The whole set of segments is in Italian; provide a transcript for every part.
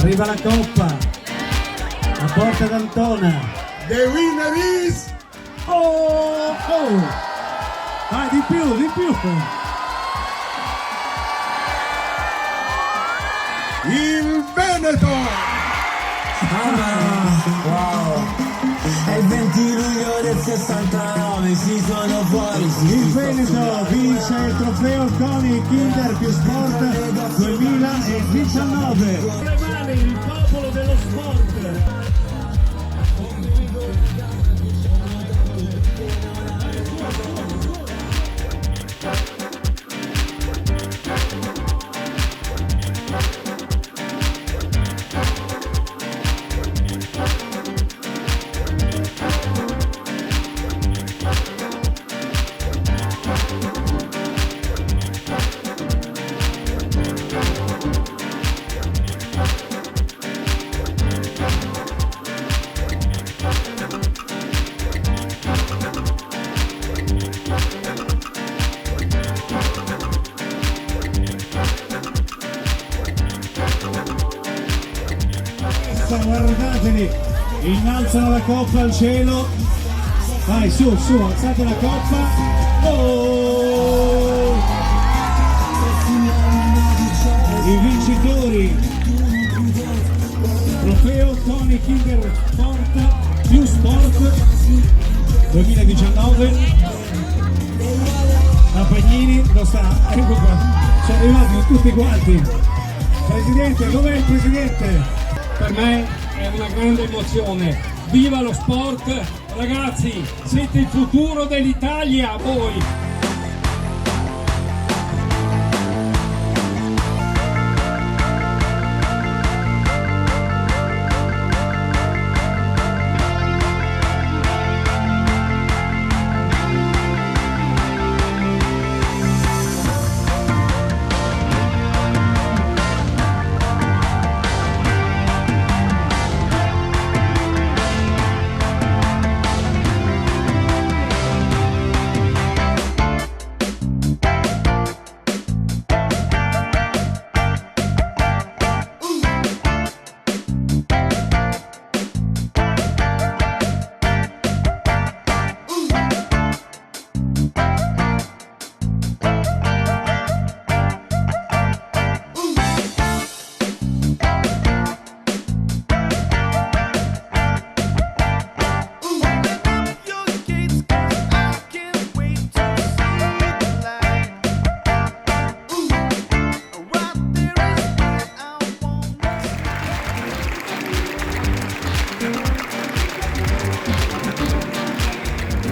Arriva la coppa, a Porta d'Antona. The winner is... Oh! Vai, di più! Il Veneto! Wow! È il 20 luglio del 69, ci sono fuori. Il Veneto vince il trofeo CONI Kinder più Sport 2019. Prevale il popolo dello sport. Guardateli, innalzano la coppa al cielo. Vai, su, alzate la coppa. Oh! I vincitori, trofeo CONI Kinder Sport più Sport 2019. La Pagnini lo sta, ecco qua, sono arrivati tutti quanti. Presidente, dov'è il presidente? Per me è una grande emozione. Viva lo sport! Ragazzi, siete il futuro dell'Italia, voi!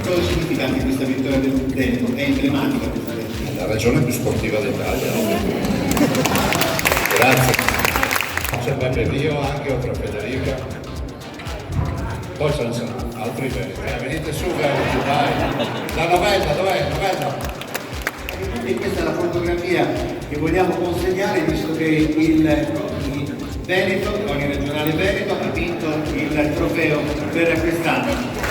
Cosa significa anche questa vittoria del Veneto? È emblematica questa vittoria. La regione più sportiva d'Italia. Grazie. C'è Peppe Rio anche, oltre a Federica. Poi ce ne sono altri Veneti. Venite su, Veneto, dai. La novella, dov'è? Novella. E questa è la fotografia che vogliamo consegnare, visto che il Veneto, l'Unione Regionale Veneto, ha vinto il trofeo per quest'anno.